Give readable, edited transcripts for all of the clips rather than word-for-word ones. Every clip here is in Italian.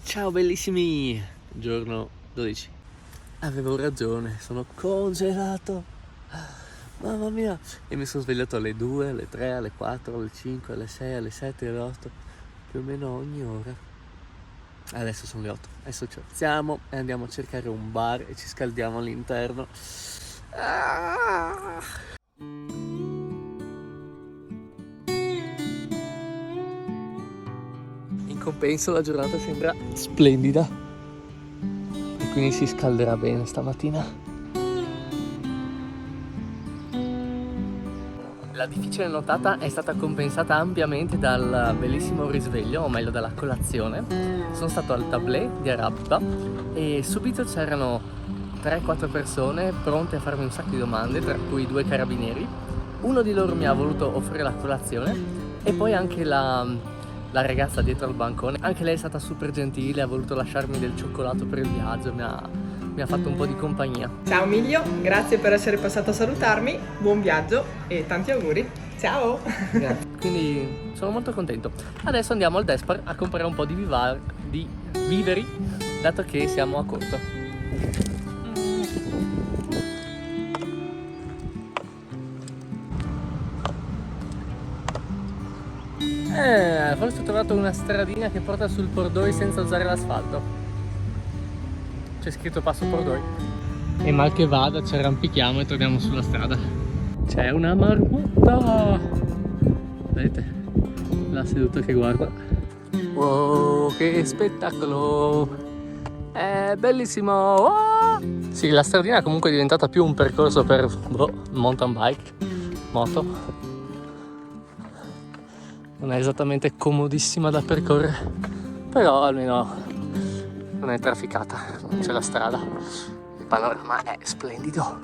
Ciao bellissimi! Giorno 12. Avevo ragione, sono congelato. Mamma mia! E mi sono svegliato alle 2, alle 3, alle 4, alle 5, alle 6, alle 7, alle 8. Più o meno ogni ora. Adesso sono le 8. Adesso ci alziamo e andiamo a cercare un bar e ci scaldiamo all'interno. Ah! In compenso la giornata sembra splendida e quindi si scalderà bene stamattina. La difficile nottata è stata compensata ampiamente dal bellissimo risveglio, o meglio dalla colazione. Sono stato al tablè di Arabba e subito c'erano 3-4 persone pronte a farmi un sacco di domande, tra cui 2 carabinieri. Uno di loro mi ha voluto offrire la colazione e poi anche la ragazza dietro al bancone. Anche lei è stata super gentile, ha voluto lasciarmi del cioccolato per il viaggio, mi ha fatto un po' di compagnia. Ciao Emilio, grazie per essere passato a salutarmi, buon viaggio e tanti auguri. Ciao! Grazie. Quindi sono molto contento. Adesso andiamo al Despar a comprare un po' di viveri, dato che siamo a corto. Forse ho trovato una stradina che porta sul Pordoi senza usare l'asfalto. C'è scritto passo Pordoi. E mal che vada ci arrampichiamo e torniamo sulla strada. C'è una marmotta! Vedete? Là seduta che guarda. Wow, che spettacolo! È bellissimo! Oh! Sì, la stradina è comunque diventata più un percorso per mountain bike, moto. Non è esattamente comodissima da percorrere, però almeno non è trafficata, non c'è la strada. Il panorama è splendido.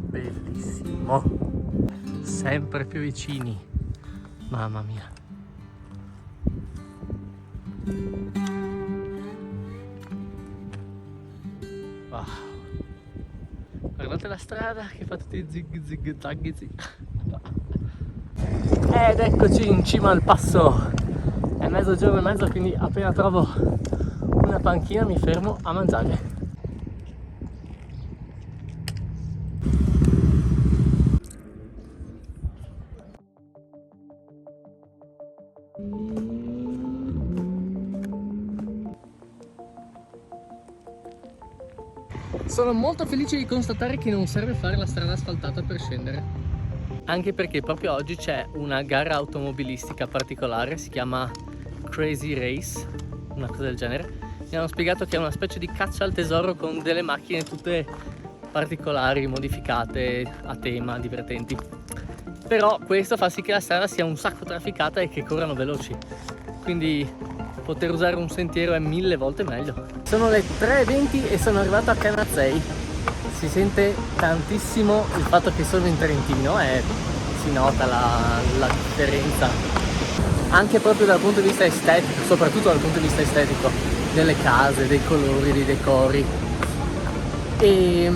Bellissimo. Sempre più vicini. Mamma mia. Wow. Guardate la strada che fa tutti i zig zag zig. Ed eccoci in cima al passo. È mezzogiorno e mezzo, quindi appena trovo una panchina mi fermo a mangiare. Sono molto felice di constatare che non serve fare la strada asfaltata per scendere. Anche perché proprio oggi c'è una gara automobilistica particolare, si chiama Crazy Race, una cosa del genere. Mi hanno spiegato che è una specie di caccia al tesoro con delle macchine tutte particolari, modificate, a tema, divertenti. Però questo fa sì che la strada sia un sacco trafficata e che corrano veloci, quindi poter usare un sentiero è 1000 volte meglio. Sono le 3:20 e sono arrivato a Canazzei. Si sente tantissimo il fatto che sono in Trentino e si nota la differenza anche proprio dal punto di vista estetico, soprattutto dal punto di vista estetico, delle case, dei colori, dei decori. E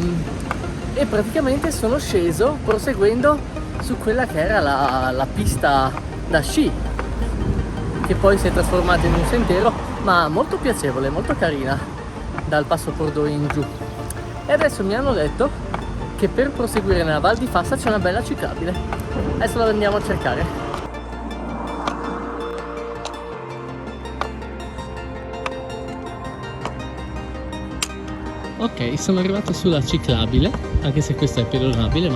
praticamente sono sceso proseguendo su quella che era la pista da sci, che poi si è trasformata in un sentiero, ma molto piacevole, molto carina, dal passo Pordoi in giù. E adesso mi hanno detto che per proseguire nella Val di Fassa c'è una bella ciclabile. Adesso la andiamo a cercare. Ok, sono arrivato sulla ciclabile, anche se questa è pedonabile,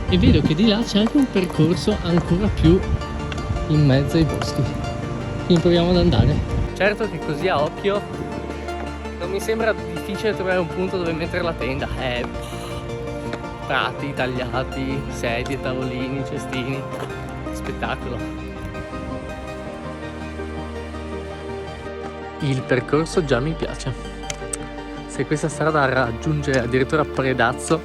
e vedo che di là c'è anche un percorso ancora più in mezzo ai boschi. Quindi proviamo ad andare. Certo che così a occhio non mi sembra difficile trovare un punto dove mettere la tenda. Prati tagliati, sedie, tavolini, cestini. Spettacolo. Il percorso già mi piace. Se questa strada raggiunge addirittura Predazzo,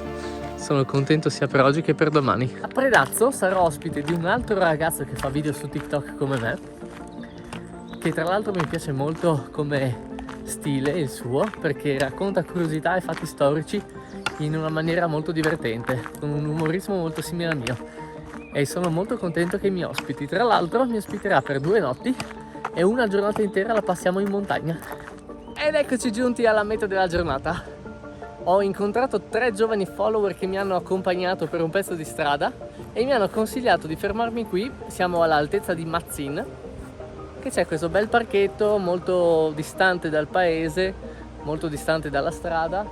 sono contento sia per oggi che per domani. A Predazzo sarò ospite di un altro ragazzo che fa video su TikTok come me, che tra l'altro mi piace molto come stile il suo, perché racconta curiosità e fatti storici in una maniera molto divertente, con un umorismo molto simile al mio, e sono molto contento che mi ospiti. Tra l'altro mi ospiterà per 2 notti e una giornata intera la passiamo in montagna. Ed eccoci giunti alla meta della giornata. Ho incontrato 3 giovani follower che mi hanno accompagnato per un pezzo di strada e mi hanno consigliato di fermarmi qui. Siamo all'altezza di Mazzin, che c'è questo bel parchetto molto distante dal paese, molto distante dalla strada.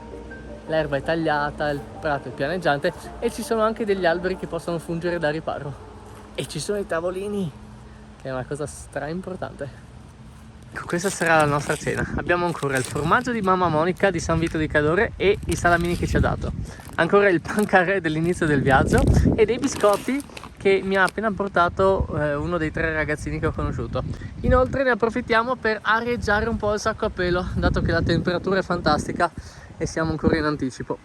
L'erba è tagliata, il prato è pianeggiante e ci sono anche degli alberi che possono fungere da riparo. E ci sono i tavolini, che è una cosa stra importante. Questa sarà la nostra cena. Abbiamo ancora il formaggio di mamma Monica di San Vito di Cadore e i salamini che ci ha dato, ancora il pancaré dell'inizio del viaggio e dei biscotti che mi ha appena portato uno dei 3 ragazzini che ho conosciuto. Inoltre ne approfittiamo per areggiare un po' il sacco a pelo, dato che la temperatura è fantastica e siamo ancora in anticipo.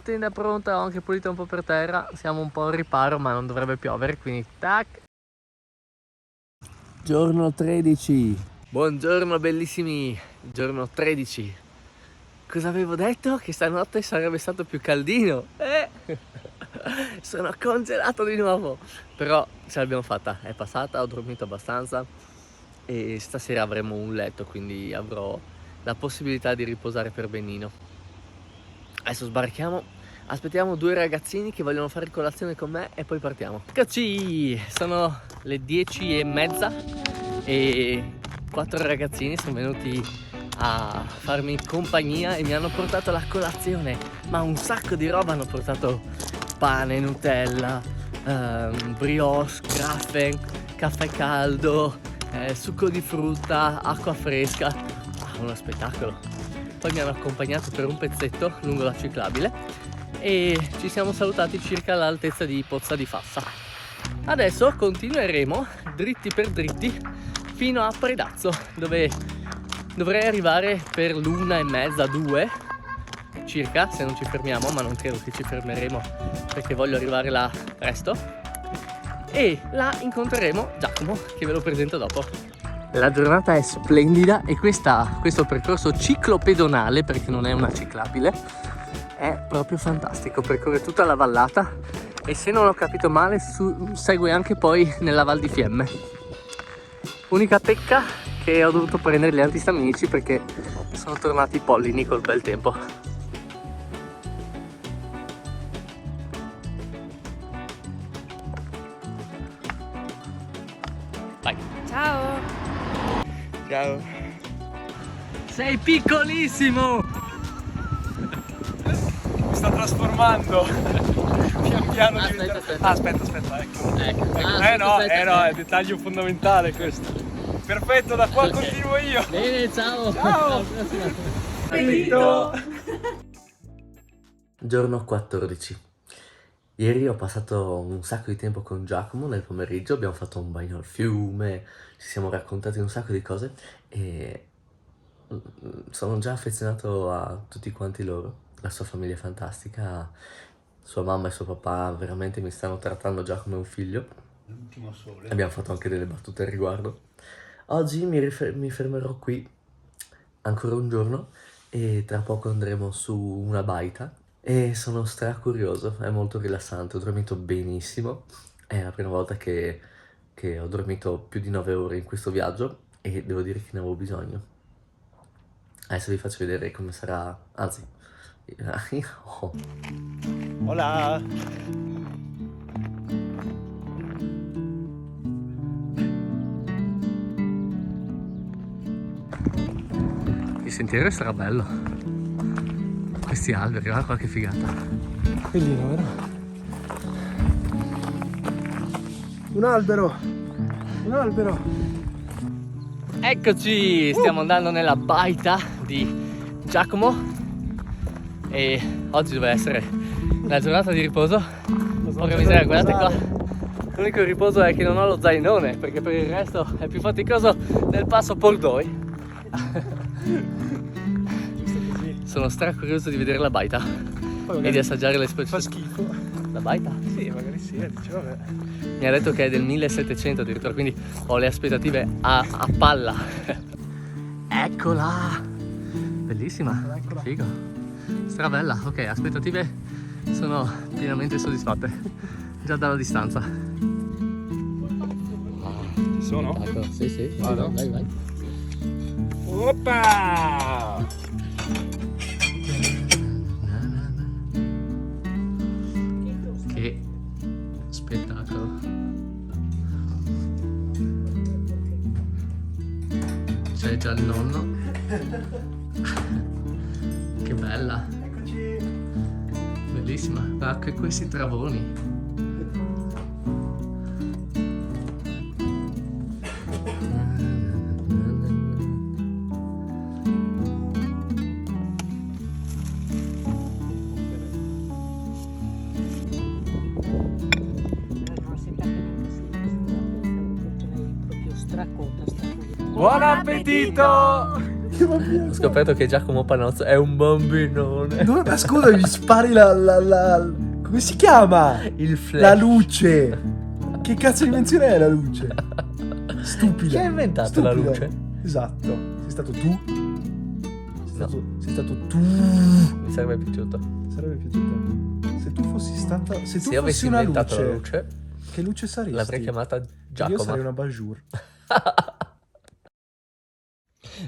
Tenda pronta, ho anche pulito un po' per terra, siamo un po' al riparo ma non dovrebbe piovere, quindi tac. Giorno 13. Buongiorno bellissimi, giorno 13. Cosa avevo detto? Che stanotte sarebbe stato più caldino. Sono congelato di nuovo. Però ce l'abbiamo fatta, è passata, ho dormito abbastanza e stasera avremo un letto, quindi avrò la possibilità di riposare per benino. Adesso sbarchiamo, aspettiamo 2 ragazzini che vogliono fare colazione con me e poi partiamo. Eccoci, sono le 10:30 e 4 ragazzini sono venuti a farmi compagnia e mi hanno portato la colazione, ma un sacco di roba. Hanno portato pane, Nutella, brioche, graffen, caffè caldo, succo di frutta, acqua fresca. Uno spettacolo. Poi mi hanno accompagnato per un pezzetto lungo la ciclabile e ci siamo salutati circa all'altezza di Pozza di Fassa. Adesso continueremo dritti per dritti fino a Predazzo, dove dovrei arrivare per l'1:30, 2 circa, se non ci fermiamo, ma non credo che ci fermeremo perché voglio arrivare là presto. E là incontreremo Giacomo, che ve lo presento dopo. La giornata è splendida e questo percorso ciclopedonale, perché non è una ciclabile, è proprio fantastico. Percorre tutta la vallata e, se non ho capito male, segue anche poi nella Val di Fiemme. Unica pecca che ho dovuto prendere gli antistaminici perché sono tornati i pollini col bel tempo. Vai. Ciao! Ciao. Sei piccolissimo! Mi sta trasformando. Pian piano Aspetta. aspetta, ecco. Ecco. No, è dettaglio fondamentale questo. Perfetto, da qua continuo io. Bene, ciao! Ciao. Finito! Giorno 14. Ieri ho passato un sacco di tempo con Giacomo nel pomeriggio, abbiamo fatto un bagno al fiume, ci siamo raccontati un sacco di cose e sono già affezionato a tutti quanti loro. La sua famiglia è fantastica, sua mamma e suo papà veramente mi stanno trattando già come un figlio. L'ultimo sole. Abbiamo fatto anche delle battute al riguardo. Oggi mi fermerò qui ancora un giorno e tra poco andremo su una baita e sono curioso, è molto rilassante, ho dormito benissimo, è la prima volta che ho dormito più di 9 ore in questo viaggio e devo dire che ne avevo bisogno. Adesso vi faccio vedere come sarà, anzi, oh. Hola. Il sentiero sarà bello. Questi alberi, guarda qua che figata. Bellino, vero? Un albero. Eccoci, stiamo andando nella baita di Giacomo e oggi deve essere la giornata di riposo. Porca miseria, guardate qua. L'unico riposo è che non ho lo zainone, perché per il resto è più faticoso del passo Poldoi. Sono curioso di vedere la baita e di assaggiare le Fa schifo. La baita? Sì, magari sì, dice vabbè. Mi ha detto che è del 1700 addirittura, quindi ho le aspettative a palla. Eccola! Bellissima, Eccola. figo. Stravella, ok, aspettative sono pienamente soddisfatte, già dalla distanza. Sono? Ecco, sì, sì, Vado? vai, vai. Oppa! Che spettacolo. C'è già il nonno. Che bella. Eccoci. Bellissima. Ah, che questi travoni. Buon appetito! Ho scoperto che Giacomo Panozzo è un bambinone. Dove, ma scusa, mi spari come si chiama? Il flash. La luce. Che cazzo di invenzione è la luce? Stupida. Chi ha inventato Stupida. la luce? Esatto. Sei stato tu? Sei stato tu? Mi sarebbe piaciuto. Sarebbe piaciuto. Se tu fossi stata. Se tu Se io avessi fossi una inventato luce, la luce, che luce saresti? l'avrei chiamata Io Giacomo. sarei una Bajour.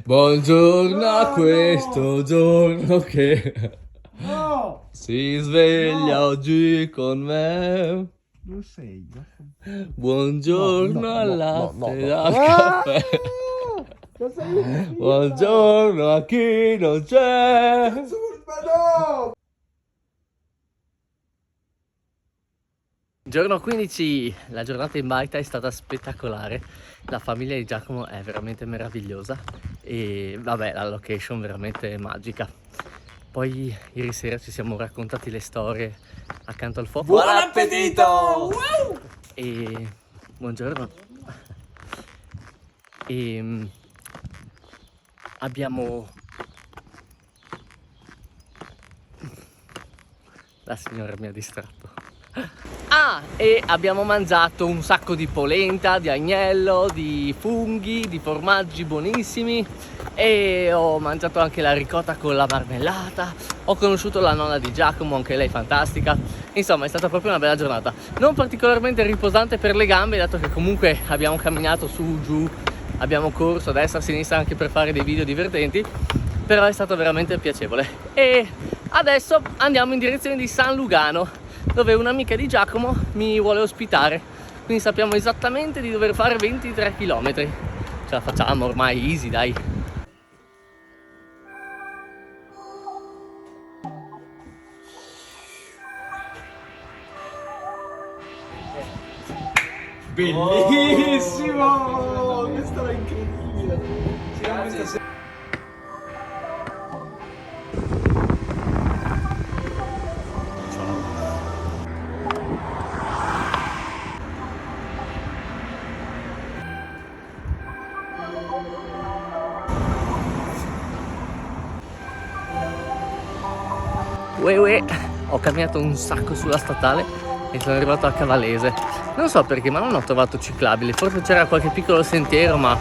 Buongiorno a No, questo giorno che No! si sveglia No. oggi con me. Dove sei? Buongiorno No, no, al no, latte no, no. al Ah! caffè. Ma sei Buongiorno a chi non c'è. no! Giorno 15, la giornata in baita è stata spettacolare, la famiglia di Giacomo è veramente meravigliosa e vabbè, la location veramente magica. Poi ieri sera ci siamo raccontati le storie accanto al fuoco. Buon appetito! E buongiorno. E abbiamo... La signora mi ha distratto. Ah, e abbiamo mangiato un sacco di polenta, di agnello, di funghi, di formaggi buonissimi e ho mangiato anche la ricotta con la marmellata. Ho conosciuto la nonna di Giacomo, anche lei fantastica. Insomma, è stata proprio una bella giornata. Non particolarmente riposante per le gambe, dato che comunque abbiamo camminato su, giù, abbiamo corso a destra, a sinistra anche per fare dei video divertenti, però è stato veramente piacevole. E adesso andiamo in direzione di San Lugano, dove un'amica di Giacomo mi vuole ospitare, quindi sappiamo esattamente di dover fare 23 km. Ce la facciamo ormai, easy, dai. Bellissimo! Questa era incredibile. Uè, ho camminato un sacco sulla statale e sono arrivato a Cavallese. Non so perché, ma non ho trovato ciclabili. Forse c'era qualche piccolo sentiero, ma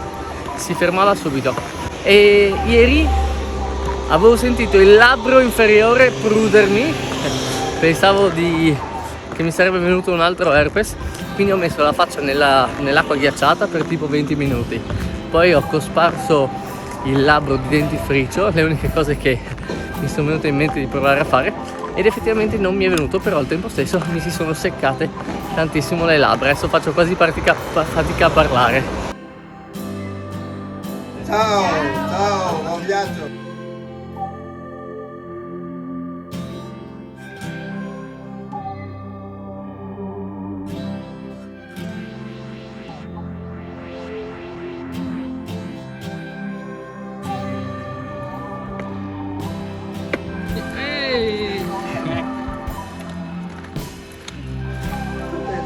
si fermava subito. E ieri avevo sentito il labbro inferiore prudermi. Pensavo che mi sarebbe venuto un altro herpes. Quindi ho messo la faccia nell'acqua ghiacciata per tipo 20 minuti. Poi ho cosparso il labbro di dentifricio, le uniche cose che mi sono venute in mente di provare a fare, ed effettivamente non mi è venuto, però al tempo stesso mi si sono seccate tantissimo le labbra. Adesso faccio quasi fatica a parlare. Ciao, buon viaggio.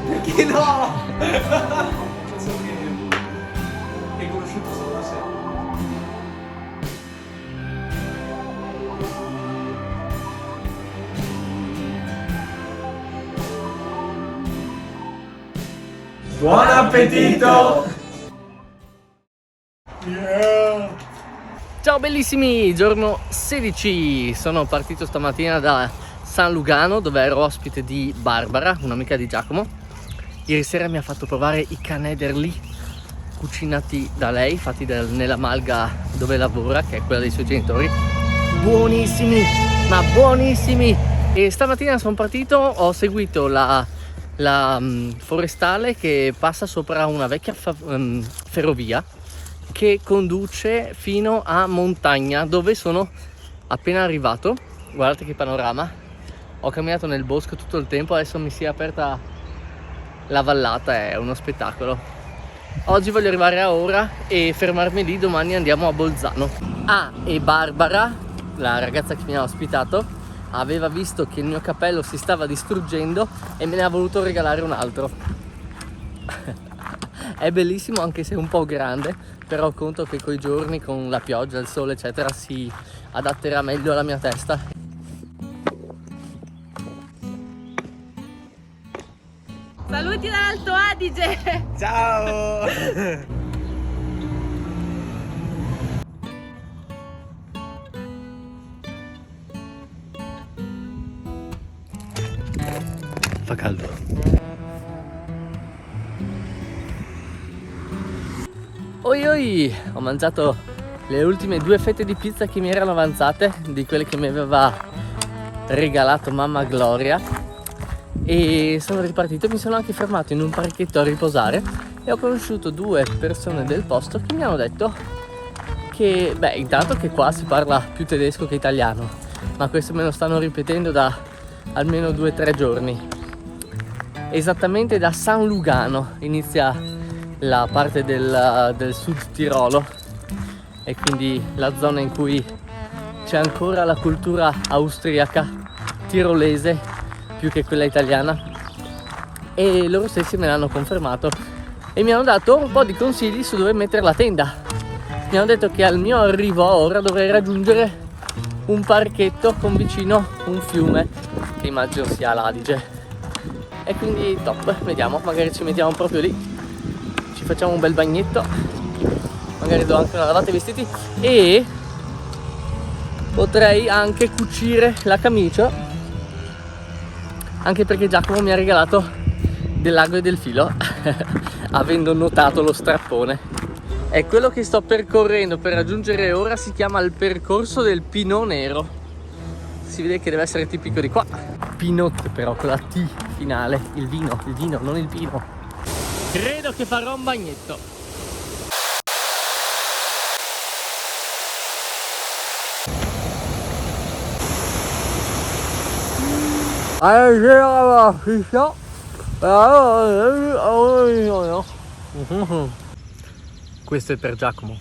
Perché no? Hai conosciuto solo da sé. Buon appetito! Ciao bellissimi, giorno 16, sono partito stamattina da San Lugano dove ero ospite di Barbara, un'amica di Giacomo. Ieri sera mi ha fatto provare i Canederli, cucinati da lei, fatti nella malga dove lavora, che è quella dei suoi genitori. Buonissimi, ma buonissimi! E stamattina sono partito, ho seguito la forestale che passa sopra una vecchia ferrovia che conduce fino a Montagna, dove sono appena arrivato. Guardate che panorama, ho camminato nel bosco tutto il tempo, adesso mi si è aperta la vallata, è uno spettacolo. Oggi voglio arrivare a Ora e fermarmi lì, domani andiamo a Bolzano. Ah, e Barbara, la ragazza che mi ha ospitato, aveva visto che il mio cappello si stava distruggendo e me ne ha voluto regalare un altro. È bellissimo anche se è un po' grande, però conto che coi giorni, con la pioggia, il sole eccetera, si adatterà meglio alla mia testa. Saluti dall'Alto Adige! Ciao! Fa caldo. Oi oi, ho mangiato le ultime 2 fette di pizza che mi erano avanzate, di quelle che mi aveva regalato mamma Gloria, e sono ripartito. Mi sono anche fermato in un parchetto a riposare e ho conosciuto 2 persone del posto che mi hanno detto che, beh, intanto che qua si parla più tedesco che italiano, ma questo me lo stanno ripetendo da almeno 2 o 3 giorni. Esattamente da San Lugano inizia la parte del Sud Tirolo, e quindi la zona in cui c'è ancora la cultura austriaca, tirolese, più che quella italiana, e loro stessi me l'hanno confermato e mi hanno dato un po' di consigli su dove mettere la tenda. Mi hanno detto che al mio arrivo a Ora dovrei raggiungere un parchetto con vicino un fiume che immagino sia l'Adige, e quindi top. Vediamo, magari ci mettiamo proprio lì, ci facciamo un bel bagnetto, magari do anche una lavata ai vestiti e potrei anche cucire la camicia, anche perché Giacomo mi ha regalato dell'ago e del filo avendo notato lo strappone. E quello che sto percorrendo per raggiungere Ora si chiama il percorso del Pinot Nero. Si vede che deve essere tipico di qua. Pinot però con la T finale, il vino, non il pino. Credo che farò un bagnetto. Questo è per Giacomo.